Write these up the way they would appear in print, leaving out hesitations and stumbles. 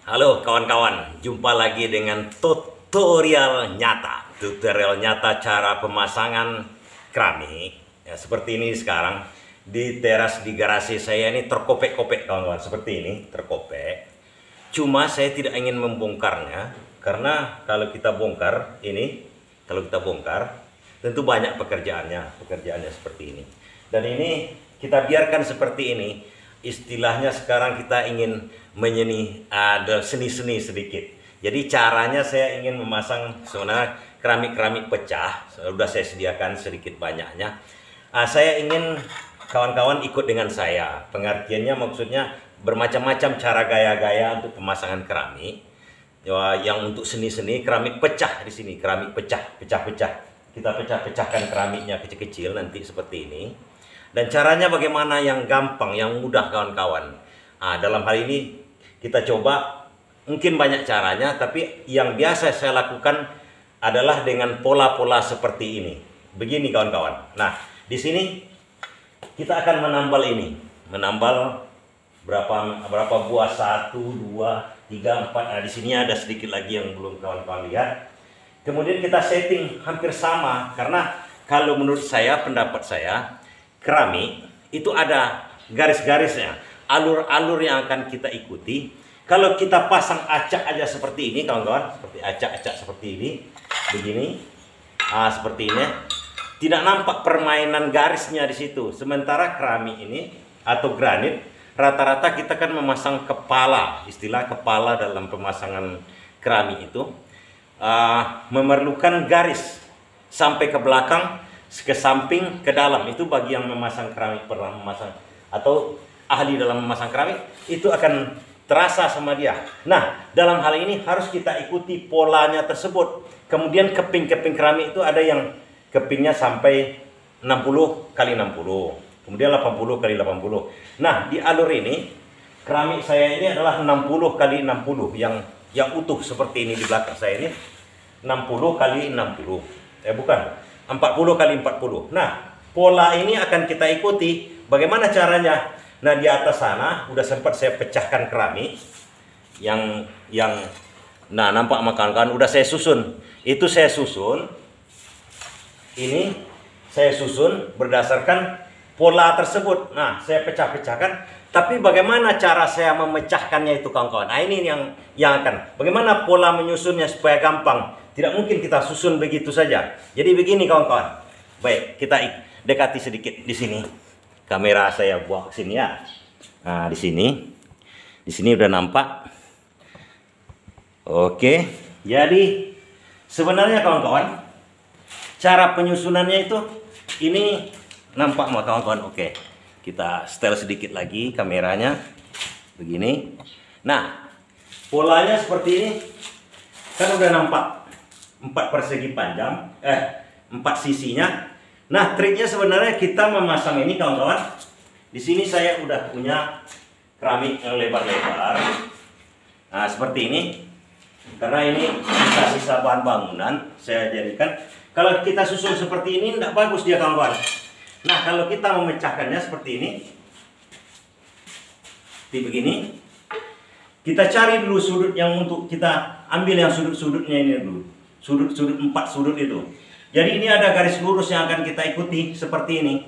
Halo kawan-kawan, jumpa lagi dengan tutorial nyata cara pemasangan keramik. Ya, seperti ini sekarang di teras di garasi saya ini terkopek-kopek kawan-kawan, seperti ini terkopek. Cuma saya tidak ingin membongkarnya karena kalau kita bongkar tentu banyak pekerjaannya seperti ini. Dan ini kita biarkan seperti ini. Istilahnya sekarang kita ingin ada seni-seni sedikit. Jadi caranya saya ingin memasang sebenarnya keramik-keramik pecah. Sudah saya sediakan sedikit banyaknya. Saya ingin kawan-kawan ikut dengan saya. Pengertiannya maksudnya bermacam-macam cara gaya-gaya untuk pemasangan keramik. Yang untuk seni-seni keramik pecah di sini, keramik pecah-pecah. Kita pecah-pecahkan keramiknya kecil-kecil nanti seperti ini. Dan caranya bagaimana yang gampang, yang mudah kawan-kawan. Dalam hal ini kita coba, mungkin banyak caranya, tapi yang biasa saya lakukan adalah dengan pola-pola seperti ini. Begini kawan-kawan. Nah, di sini kita akan menambal ini. Menambal berapa buah? 1, 2, 3, 4. Nah, di sini ada sedikit lagi yang belum kawan-kawan lihat. Kemudian kita setting hampir sama, karena kalau menurut saya, pendapat saya, keramik itu ada garis-garisnya, alur-alur yang akan kita ikuti. Kalau kita pasang acak aja seperti ini kawan-kawan, seperti acak-acak seperti ini, begini, seperti ini, tidak nampak permainan garisnya di situ. Sementara keramik ini atau granit, rata-rata kita kan memasang kepala, istilah kepala dalam pemasangan keramik itu memerlukan garis sampai ke belakang, ke samping, ke dalam. Itu bagi yang memasang keramik, pernah memasang atau ahli dalam memasang keramik, itu akan terasa sama dia. Nah, dalam hal ini harus kita ikuti polanya tersebut. Kemudian keping-keping keramik itu ada yang kepingnya sampai 60 kali 60, kemudian 80 kali 80. Nah, di alur ini keramik saya ini adalah 60 kali 60 yang utuh seperti ini. Di belakang saya ini 60 kali 60. Bukan, 40 kali 40. Nah, pola ini akan kita ikuti. Bagaimana caranya? Nah, di atas sana udah sempat saya pecahkan keramik yang nah, nampak makan udah saya susun. Itu saya susun. Ini saya susun berdasarkan pola tersebut. Nah, saya pecah-pecahkan. Tapi bagaimana cara saya memecahkannya itu kawan-kawan? Nah, ini yang akan. Bagaimana pola menyusunnya supaya gampang? Tidak mungkin kita susun begitu saja. Jadi begini kawan-kawan. Baik, kita dekati sedikit di sini. Kamera saya buat ke sini ya. Nah, di sini. Di sini udah nampak. Oke. Jadi sebenarnya kawan-kawan, cara penyusunannya itu ini nampak mah kawan-kawan. Oke. Kita setel sedikit lagi kameranya. Begini. Nah, polanya seperti ini. Kan udah nampak 4 persegi panjang, 4 sisinya. Nah, triknya sebenarnya kita memasang ini kawan-kawan. Di sini saya udah punya keramik yang lebar-lebar. Nah, seperti ini. Karena ini sisa-sisa bahan bangunan saya jadikan. Kalau kita susun seperti ini tidak bagus dia kawan-kawan. Nah, kalau kita memecahkannya seperti ini, seperti begini, kita cari dulu sudut yang untuk kita ambil yang sudut-sudutnya ini dulu. Sudut-sudut 4 sudut itu. Jadi ini ada garis lurus yang akan kita ikuti seperti ini.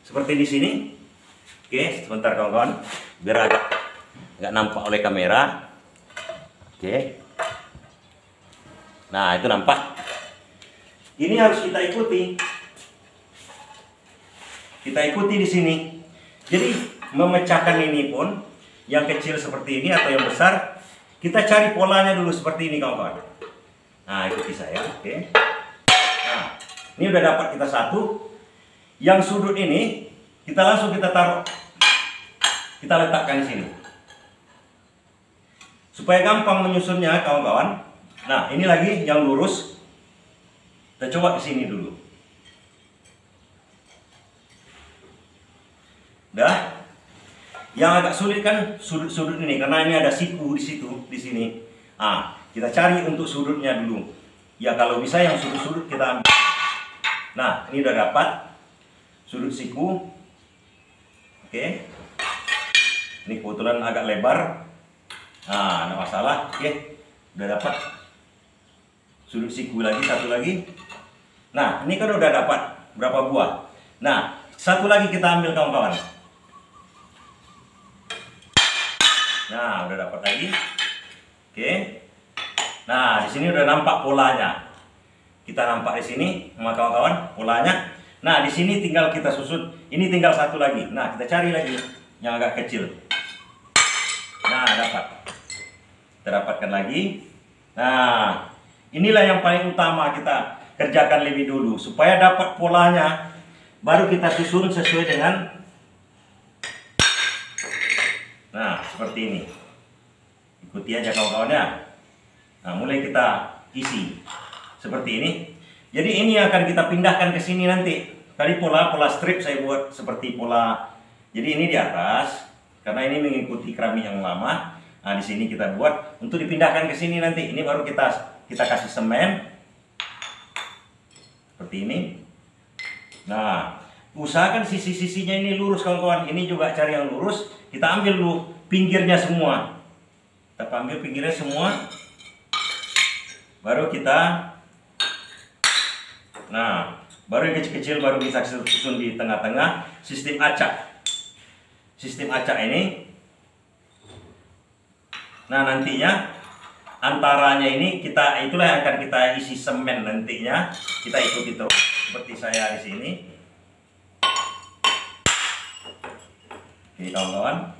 Seperti di sini. Oke, sebentar kawan-kawan. Biar agak nampak oleh kamera. Oke. Nah, itu nampak. Ini harus kita ikuti. Kita ikuti di sini. Jadi memecahkan ini pun yang kecil seperti ini atau yang besar, kita cari polanya dulu seperti ini kawan-kawan. Nah, ikuti saya. Oke. Nah, ini udah dapat kita satu. Yang sudut ini kita langsung kita taruh. Kita letakkan di sini. Supaya gampang menyusunnya kawan-kawan. Nah, ini lagi yang lurus. Kita coba ke sini dulu. Dah. Yang agak sulit kan sudut-sudut ini karena ini ada siku di situ, di sini. Kita cari untuk sudutnya dulu. Ya, kalau bisa yang sudut-sudut kita ambil. Nah, ini udah dapat sudut siku. Oke. Ini kebetulan agak lebar. Nah, ada masalah. Oke, udah dapat sudut siku lagi, satu lagi. Nah, ini kan udah dapat berapa buah. Nah, satu lagi kita ambil kawan-kawan. Nah, udah dapat lagi. Oke. Nah, di sini udah nampak polanya. Kita nampak di sini, kawan-kawan, polanya. Nah, di sini tinggal kita susut. Ini tinggal satu lagi. Nah, kita cari lagi yang agak kecil. Nah, dapat. Kita dapatkan lagi. Nah, inilah yang paling utama kita kerjakan lebih dulu supaya dapat polanya. Baru kita susun sesuai dengan. Nah, seperti ini. Ikuti aja kawan-kawannya. Nah, mulai kita isi seperti ini. Jadi ini akan kita pindahkan ke sini nanti. Tadi pola strip saya buat seperti pola. Jadi ini di atas karena ini mengikuti keramik yang lama. Nah, di sini kita buat untuk dipindahkan ke sini nanti. Ini baru kita kasih semen seperti ini. Nah, usahakan sisi-sisinya ini lurus kawan-kawan. Ini juga cari yang lurus. Kita ambil dulu pinggirnya semua. Kita ambil pinggirnya semua. Baru kita, nah, baru yang kecil-kecil baru bisa susun di tengah-tengah. Sistem acak. Sistem acak ini. Nah, nantinya antaranya ini itulah yang akan kita isi semen nantinya. Kita ikuti terus seperti saya di sini. Oke, kawan-kawan.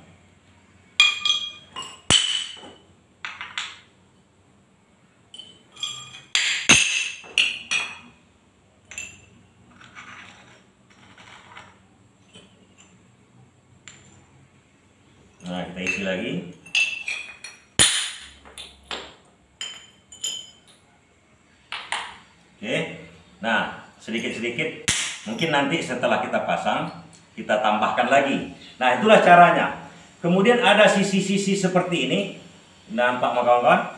Nah, kita isi lagi. Oke. Nah, sedikit-sedikit mungkin nanti setelah kita pasang kita tambahkan lagi. Nah, itulah caranya. Kemudian ada sisi-sisi seperti ini. Nampak kawan-kawan?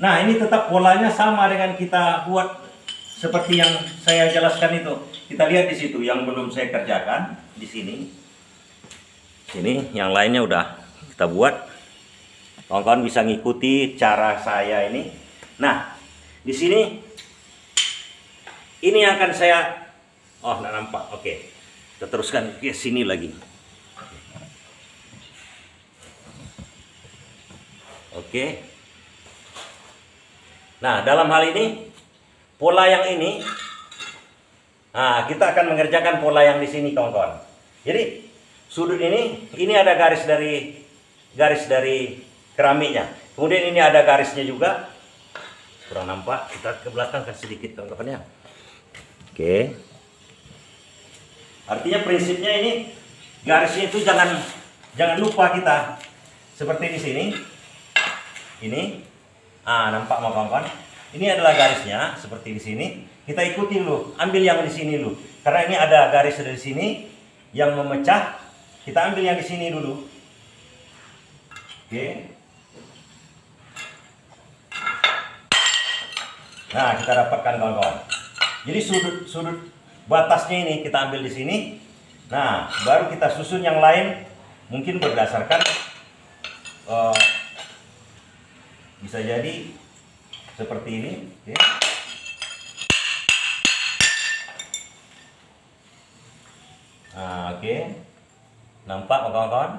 Nah, ini tetap polanya sama dengan kita buat seperti yang saya jelaskan itu. Kita lihat di situ yang belum saya kerjakan di sini. Sini yang lainnya udah kita buat. Kawan-kawan bisa ngikuti cara saya ini. Nah, di sini ini yang akan saya nggak nampak. Oke. Kita teruskan ke sini lagi. Oke. Nah, dalam hal ini pola yang ini, nah, kita akan mengerjakan pola yang di sini kawan-kawan. Jadi sudut ini ada garis dari keramiknya. Kemudian ini ada garisnya juga. Kurang nampak, kita ke belakang kan sedikit kawan-kawannya. Oke. Artinya prinsipnya ini garisnya itu jangan lupa kita. Seperti di sini. Ini. Nampak kawan-kawan? Ini adalah garisnya seperti di sini. Kita ikuti dulu, ambil yang di sini dulu. Karena ini ada garis dari sini yang memecah. Kita ambil yang di sini dulu. Oke. Nah, kita dapatkan kawan-kawan. Jadi sudut batasnya ini kita ambil di sini. Nah, baru kita susun yang lain mungkin berdasarkan bisa jadi seperti ini. Oke. Nah, oke. Nampak kawan-kawan?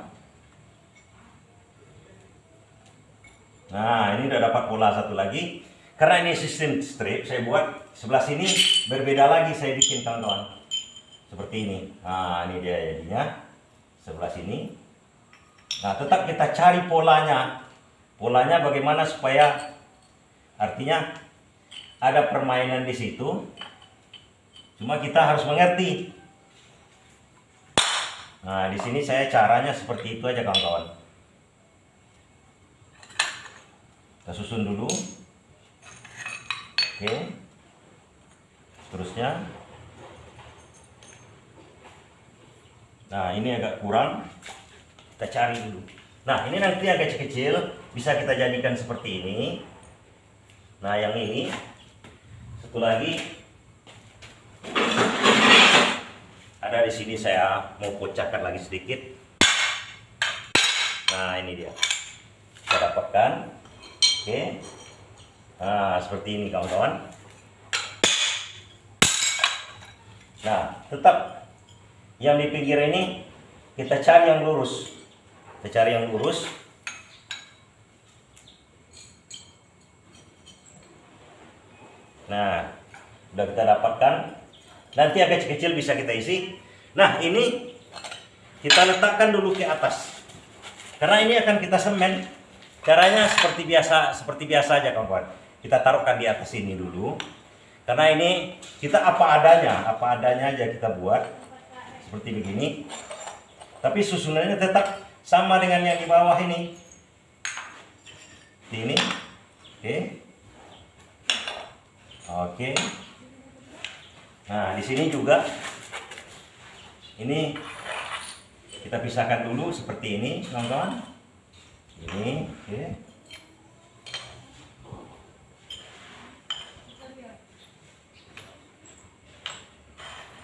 Nah, ini udah dapat pola satu lagi. Karena ini sistem strip, saya buat sebelah sini berbeda lagi, saya bikin kawan-kawan. Seperti ini. Nah, ini dia jadinya. Sebelah sini. Nah, tetap kita cari polanya. Polanya bagaimana supaya artinya ada permainan di situ. Cuma kita harus mengerti. Nah, di sini saya caranya seperti itu aja kawan-kawan. Kita susun dulu. Oke. Seterusnya. Nah, ini agak kurang. Kita cari dulu. Nah, ini nanti yang kecil-kecil bisa kita jadikan seperti ini. Nah, yang ini satu lagi ada di sini, saya mau pecahkan lagi sedikit. Nah, ini dia. kita dapatkan. Oke. Nah, seperti ini kawan-kawan. Nah, tetap yang di pinggir ini kita cari yang lurus. Kita cari yang lurus. Nah, udah kita dapatkan. Nanti yang kecil-kecil bisa kita isi. Nah, ini kita letakkan dulu ke atas. Karena ini akan kita semen. Caranya seperti biasa aja kawan-kawan. Kita taruhkan di atas ini dulu. Karena ini kita apa adanya aja kita buat. Seperti begini. Tapi susunannya tetap sama dengan yang di bawah ini. Ini. Oke. Oke. Nah, di sini juga ini kita pisahkan dulu seperti ini, kawan-kawan. Ini, oke.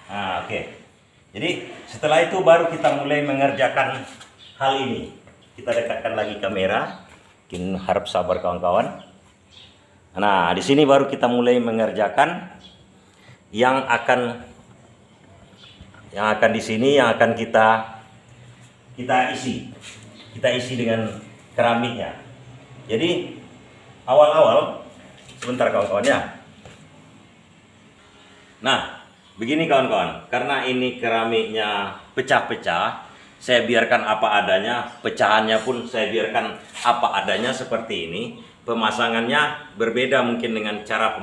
Nah, oke. Jadi setelah itu baru kita mulai mengerjakan hal ini. Kita dekatkan lagi kamera. Mungkin harap sabar kawan-kawan. Nah, di sini baru kita mulai mengerjakan yang akan di sini yang akan kita isi. Kita isi dengan keramiknya. Jadi awal-awal sebentar kawan-kawan ya. Nah, begini kawan-kawan, karena ini keramiknya pecah-pecah, saya biarkan apa adanya, pecahannya pun saya biarkan apa adanya seperti ini. Pemasangannya berbeda mungkin dengan cara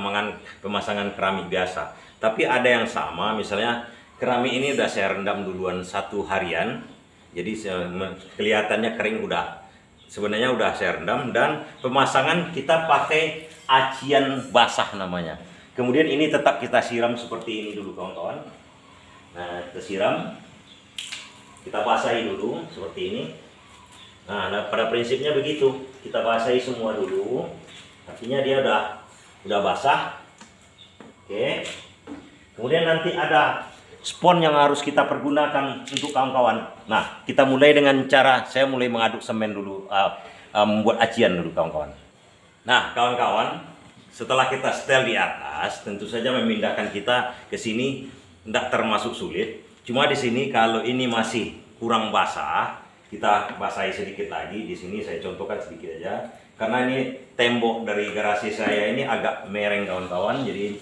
pemasangan keramik biasa. Tapi ada yang sama, misalnya keramik ini udah saya rendam duluan 1 harian. Jadi kelihatannya kering sebenarnya udah saya rendam, dan pemasangan kita pakai acian basah namanya. Kemudian ini tetap kita siram seperti ini dulu kawan-kawan. Nah, kita siram, kita basahi dulu seperti ini. Nah, pada prinsipnya begitu, kita basahi semua dulu. Artinya dia udah basah. Oke. Kemudian nanti ada spons yang harus kita pergunakan untuk kawan-kawan. Nah, kita mulai dengan cara saya mulai mengaduk semen dulu, membuat acian dulu kawan-kawan. Nah, kawan-kawan, setelah kita setel di atas, tentu saja memindahkan kita ke sini tidak termasuk sulit. Cuma di sini kalau ini masih kurang basah, kita basahi sedikit lagi. Di sini saya contohkan sedikit aja. Karena ini tembok dari garasi saya ini agak mereng kawan-kawan, jadi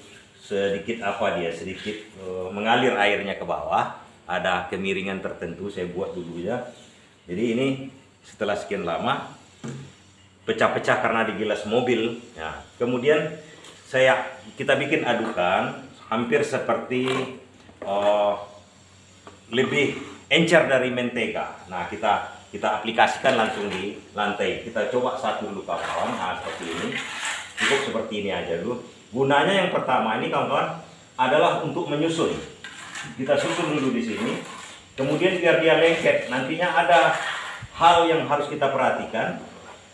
sedikit mengalir airnya ke bawah, ada kemiringan tertentu, saya buat dulu ya. Jadi ini setelah sekian lama pecah-pecah karena digilas mobil. Nah, kemudian kita bikin adukan hampir seperti lebih encer dari mentega. Nah, kita aplikasikan langsung di lantai. Kita coba satu dulu kawan-kawan. Nah, seperti ini. Cukup seperti ini aja dulu. Gunanya yang pertama ini kawan-kawan adalah untuk menyusun. Kita susun dulu di sini. Kemudian biar dia lengket, nantinya ada hal yang harus kita perhatikan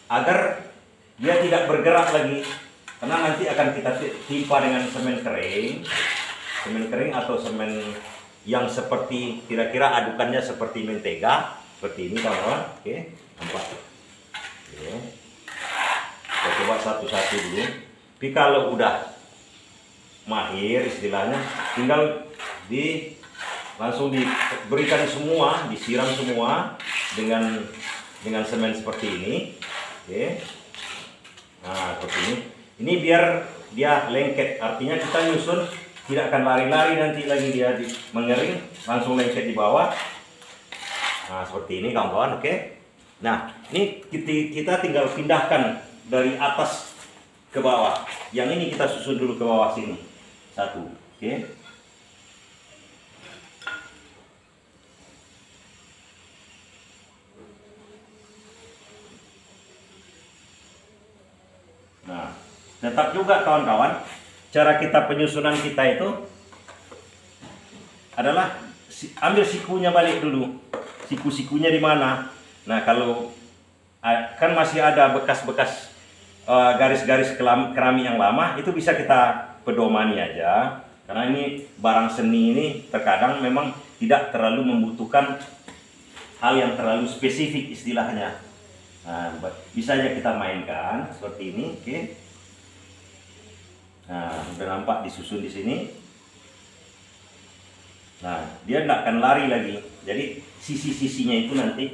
agar dia tidak bergerak lagi. Karena nanti akan kita timpa dengan semen kering atau semen yang seperti kira-kira adukannya seperti mentega, seperti ini kawan-kawan. Oke, nampak. Oke. Kita coba satu-satu dulu. Tapi kalau udah mahir istilahnya, tinggal langsung diberikan semua, disiram semua dengan semen seperti ini. Oke. Nah, seperti ini. Ini biar dia lengket, artinya kita nyusun tidak akan lari-lari nanti lagi dia mengering, langsung lengket di bawah. Nah, seperti ini kawan-kawan. Oke. Nah, ini kita tinggal pindahkan dari atas ke bawah. Yang ini kita susun dulu ke bawah sini. Satu. Oke. Nah, tetap juga kawan-kawan, cara kita penyusunan kita itu adalah ambil sikunya balik dulu. Siku-sikunya di mana? Nah, kalau kan masih ada bekas-bekas garis-garis keramik yang lama, itu bisa kita pedomani aja. Karena ini barang seni ini terkadang memang tidak terlalu membutuhkan hal yang terlalu spesifik istilahnya. Nah, bisa aja kita mainkan seperti ini, oke. Nah, udah nampak disusun di sini. Nah, dia nggak akan lari lagi. Jadi sisi-sisinya itu nanti,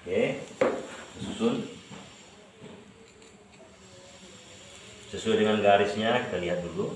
oke, susun sesuai dengan garisnya. Kita lihat dulu.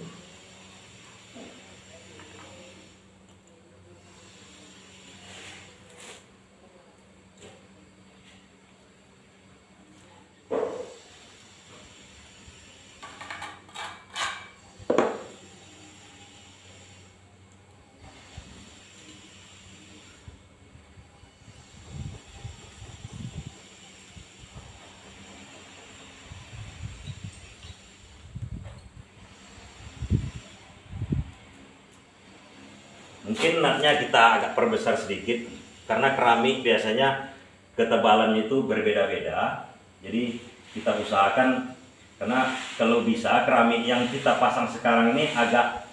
Mungkin natnya kita agak perbesar sedikit karena keramik biasanya ketebalannya itu berbeda-beda. Jadi kita usahakan, karena kalau bisa keramik yang kita pasang sekarang ini agak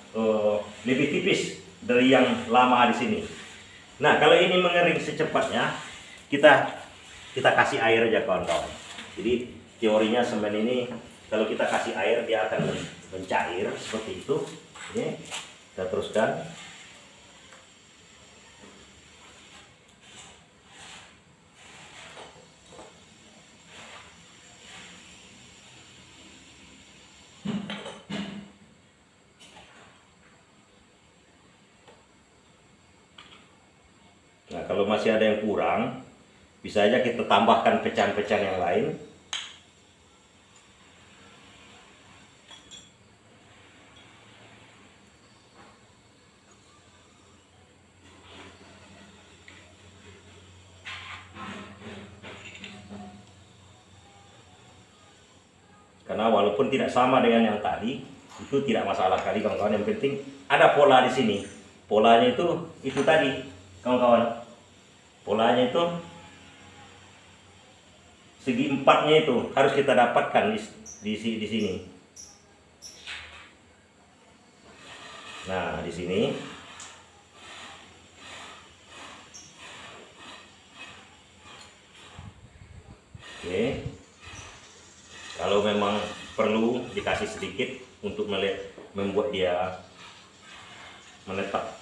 lebih tipis dari yang lama di sini. Nah, kalau ini mengering secepatnya, kita kasih air aja kawan-kawan. Jadi teorinya semen ini kalau kita kasih air dia akan mencair seperti itu. Oke, kita teruskan. Nah, kalau masih ada yang kurang, bisa aja kita tambahkan pecahan-pecahan yang lain. Karena walaupun tidak sama dengan yang tadi, itu tidak masalah kali kawan-kawan. Yang penting ada pola di sini. Polanya itu tadi kawan-kawan. Polanya itu segi empatnya itu harus kita dapatkan di sini. Nah, di sini. Oke. Kalau memang perlu dikasih sedikit untuk membuat dia menetap.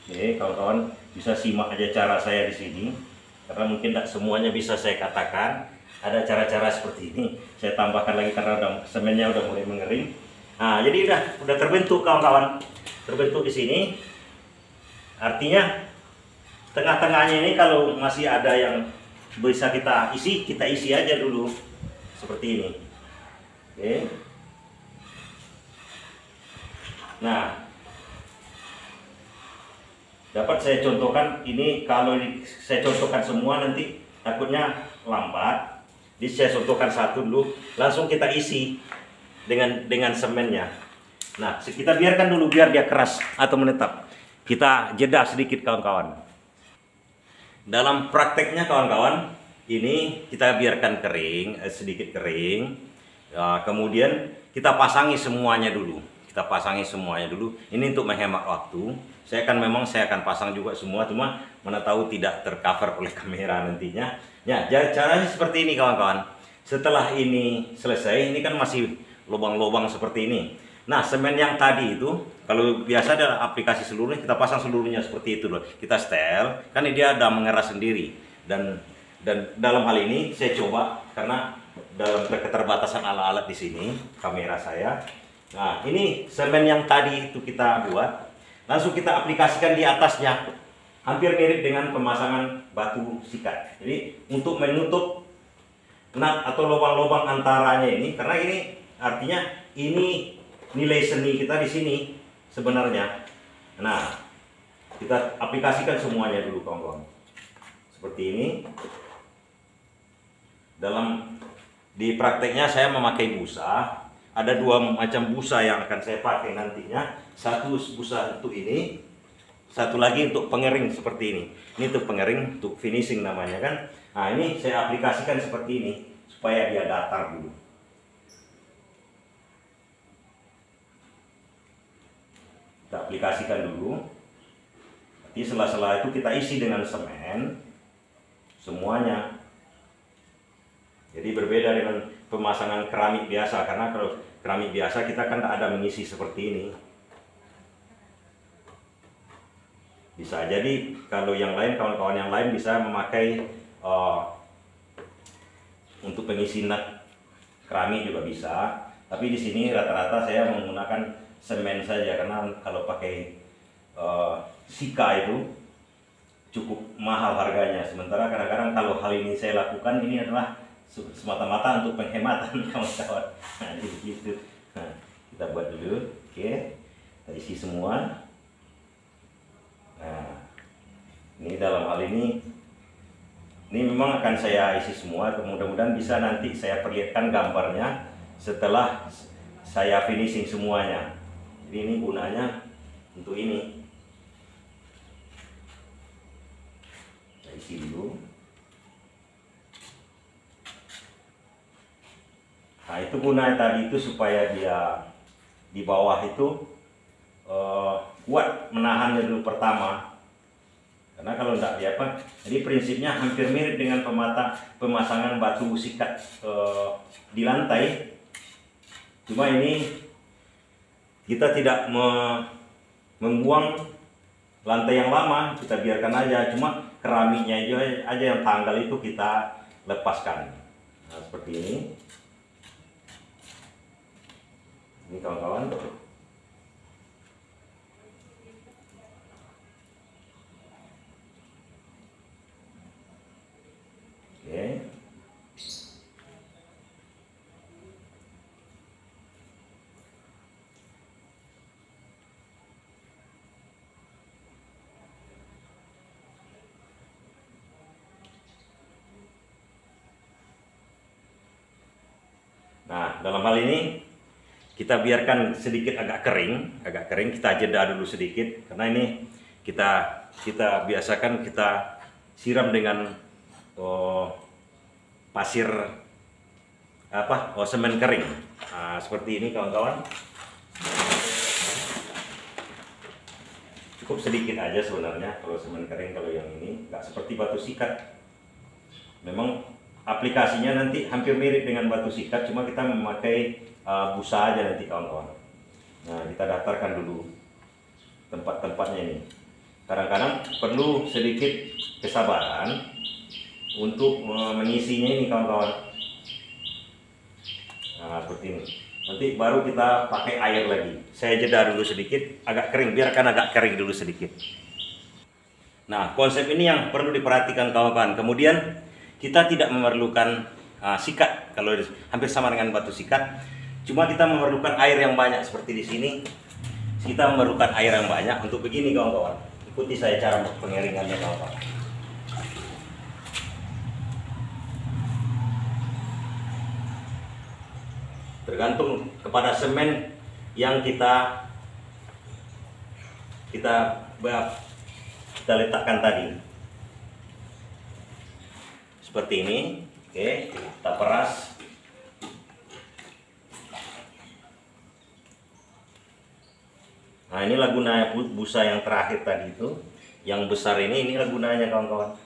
Oke, kawan-kawan bisa simak aja cara saya di sini, karena mungkin tidak semuanya bisa saya katakan. Ada cara-cara seperti ini. Saya tambahkan lagi karena semennya udah mulai mengering. Nah, jadi udah terbentuk kawan-kawan. Terbentuk di sini. Artinya tengah-tengahnya ini kalau masih ada yang bisa kita isi aja dulu seperti ini. Oke. Nah, dapat saya contohkan ini. Kalau saya contohkan semua nanti takutnya lambat. Jadi saya contohkan satu dulu, langsung kita isi dengan semennya. Nah, kita biarkan dulu biar dia keras atau menetap. Kita jeda sedikit kawan-kawan. Dalam prakteknya kawan-kawan, ini kita biarkan kering, sedikit kering. Ya, kemudian kita pasangi semuanya dulu. Ini untuk menghemat waktu. Saya akan pasang juga semua, cuma mana tahu tidak tercover oleh kamera nantinya. Ya, caranya seperti ini kawan-kawan. Setelah ini selesai, ini kan masih lubang-lubang seperti ini. Nah, semen yang tadi itu, kalau biasa ada aplikasi seluruhnya, kita pasang seluruhnya seperti itu loh. Kita setel, kan dia ada mengeras sendiri. Dan dalam hal ini saya coba, karena dalam keterbatasan alat-alat di sini, kamera saya. Nah, ini semen yang tadi itu kita buat, langsung kita aplikasikan di atasnya, hampir mirip dengan pemasangan batu sikat. Jadi untuk menutup nut atau lubang-lubang antaranya ini, karena ini artinya ini nilai seni kita di sini sebenarnya. Nah, kita aplikasikan semuanya dulu kawan-kawan. Seperti ini. Di prakteknya saya memakai busa ada dua macam busa yang akan saya pakai nantinya. Satu busa untuk ini, satu lagi untuk pengering seperti ini. Ini untuk pengering, untuk finishing namanya kan. Nah ini saya aplikasikan seperti ini supaya dia datar dulu. Kita aplikasikan dulu. Nanti sela-sela itu kita isi dengan semen semuanya. Jadi berbeda dengan pemasangan keramik biasa, karena kalau keramik biasa kita kan tak ada mengisi seperti ini. Bisa jadi kalau yang lain, kawan-kawan yang lain bisa memakai untuk pengisi nut keramik juga bisa. Tapi di sini rata-rata saya menggunakan semen saja, karena kalau pakai sika itu cukup mahal harganya. Sementara kadang-kadang kalau hal ini saya lakukan, ini adalah semata-mata untuk penghematan kawan-kawan. Nah, jadi begitu. Nah, kita buat dulu. Oke, kita isi semua. Nah, ini dalam hal ini memang akan saya isi semua. Mudah-mudahan bisa nanti saya perlihatkan gambarnya setelah saya finishing semuanya. Jadi ini gunanya untuk ini. Saya isi dulu. Nah, itu gunanya tadi itu supaya dia di bawah itu kuat menahannya dulu pertama. Karena kalau tidak dia apa, jadi prinsipnya hampir mirip dengan pemasangan batu sikat di lantai. Cuma ini kita tidak membuang lantai yang lama, kita biarkan aja. Cuma keramiknya aja yang tanggal itu kita lepaskan. Nah, seperti ini. Ini kawan-kawan. Oke. Nah, dalam hal ini kita biarkan sedikit agak kering, kita jeda dulu sedikit, karena ini kita biasakan kita siram dengan pasir semen kering. Nah, seperti ini kawan-kawan. Cukup sedikit aja sebenarnya kalau semen kering. Kalau yang ini nggak seperti batu sikat. Memang aplikasinya nanti hampir mirip dengan batu sikat, cuma kita memakai busa aja nanti kawan-kawan. Nah, kita datarkan dulu tempat-tempatnya ini. Kadang-kadang perlu sedikit kesabaran untuk mengisinya ini kawan-kawan. Nah, seperti ini. Nanti baru kita pakai air lagi. Saya jeda dulu sedikit, agak kering, biarkan agak kering dulu sedikit. Nah, konsep ini yang perlu diperhatikan kawan-kawan. Kemudian kita tidak memerlukan sikat, kalau hampir sama dengan batu sikat. Cuma kita memerlukan air yang banyak seperti di sini. Kita memerlukan air yang banyak untuk begini kawan-kawan. Ikuti saya cara pengeringannya kawan-kawan. Tergantung kepada semen yang kita letakkan tadi. Seperti ini. Oke, kita peras. Nah, ini gunanya busa yang terakhir tadi itu, yang besar ini gunanya kawan-kawan.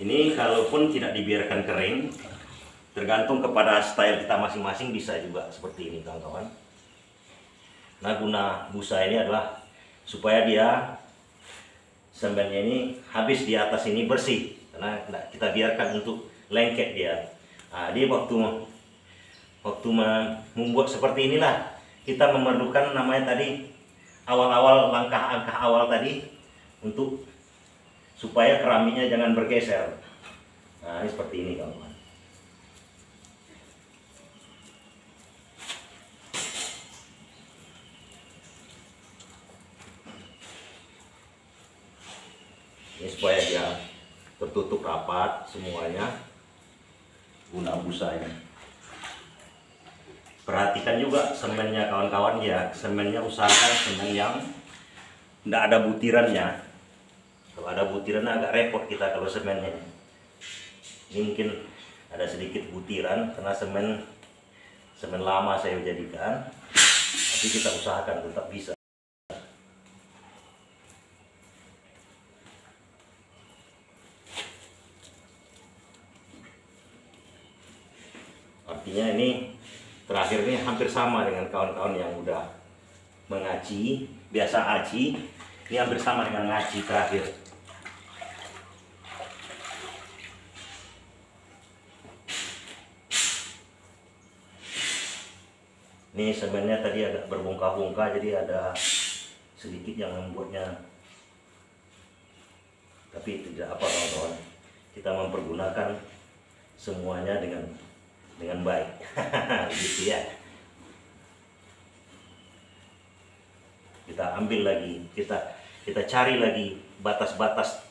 Ini kalaupun tidak dibiarkan kering, tergantung kepada style kita masing-masing, bisa juga seperti ini kawan-kawan. Nah, guna busa ini adalah supaya dia semennya ini habis di atas ini bersih, karena kita biarkan untuk lengket dia. Nah, dia waktu membuat seperti inilah kita memerlukan namanya tadi awal-awal, langkah awal tadi untuk supaya keramiknya jangan bergeser. Nah, ini seperti ini kawan-kawan. supaya dia tertutup rapat semuanya guna busa ini. Perhatikan juga semennya kawan-kawan ya, semennya usahakan semen yang tidak ada butirannya. Kalau ada butirannya agak repot kita kalau semennya. Ini mungkin ada sedikit butiran karena semen lama saya jadikan, tapi kita usahakan tetap bisa. Artinya ini terakhir ini hampir sama dengan kawan-kawan yang udah mengaji, biasa aji, ini hampir sama dengan ngaji terakhir. Ini sebenarnya tadi agak berbongkah-bongkah, jadi ada sedikit yang membuatnya, tapi tidak apa kawan-kawan, kita mempergunakan semuanya dengan baik. Gitu ya. Kita ambil lagi, kita cari lagi batas-batas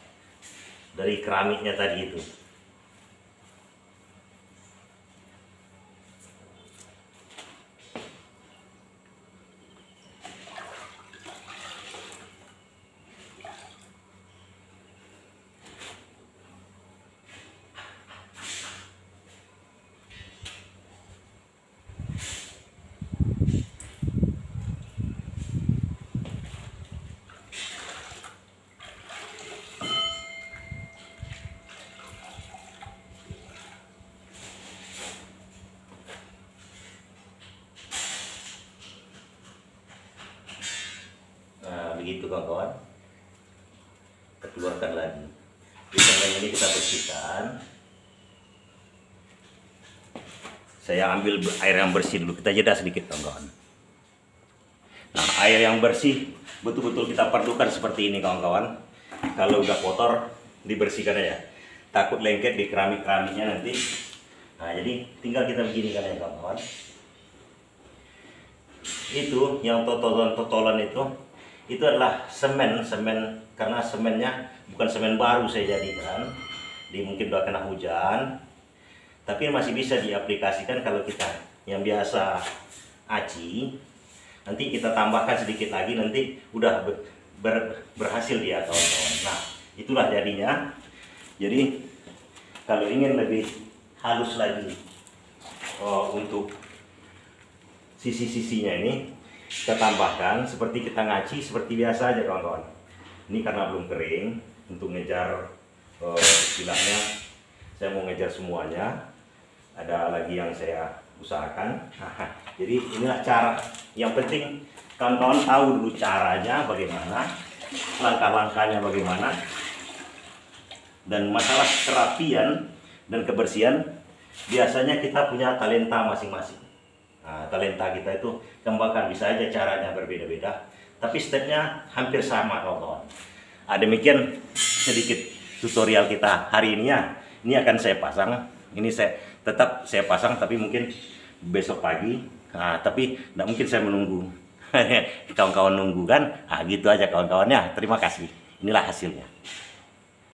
dari keramiknya tadi itu. Begitu kawan-kawan, kita keluarkan lagi. Semen ini kita bersihkan. Saya ambil air yang bersih dulu, kita jeda sedikit kawan-kawan. Nah, air yang bersih betul-betul kita perlukan seperti ini kawan-kawan. Kalau udah kotor dibersihkan aja, takut lengket di keramik-keramiknya nanti. Nah, jadi tinggal kita begini kan ya kawan-kawan. Itu yang totolan itu adalah semen karena semennya bukan semen baru saya jadikan, mungkin udah kena hujan, tapi masih bisa diaplikasikan kalau kita yang biasa aci. Nanti kita tambahkan sedikit lagi, nanti udah berhasil dia kawan-kawan. Nah, itulah jadinya. Jadi kalau ingin lebih halus lagi untuk sisi-sisinya ini, kita tambahkan seperti kita ngaci seperti biasa aja kawan-kawan. Ini karena belum kering, untuk ngejar istilahnya saya mau ngejar semuanya. Ada lagi yang saya usahakan. Jadi inilah cara. Yang penting kawan-kawan tahu dulu caranya bagaimana, langkah-langkahnya bagaimana, dan masalah kerapian dan kebersihan biasanya kita punya talenta masing-masing. Nah, talenta kita itu kembangkan, bisa aja caranya berbeda-beda, tapi stepnya hampir sama kawan-kawan. Demikian sedikit tutorial kita hari ini ya. Ini akan saya pasang. Ini tetap saya pasang, tapi mungkin besok pagi. Nah, tapi tidak mungkin saya menunggu kawan-kawan nunggu kan. Gitu aja kawan-kawannya. Terima kasih. Inilah hasilnya.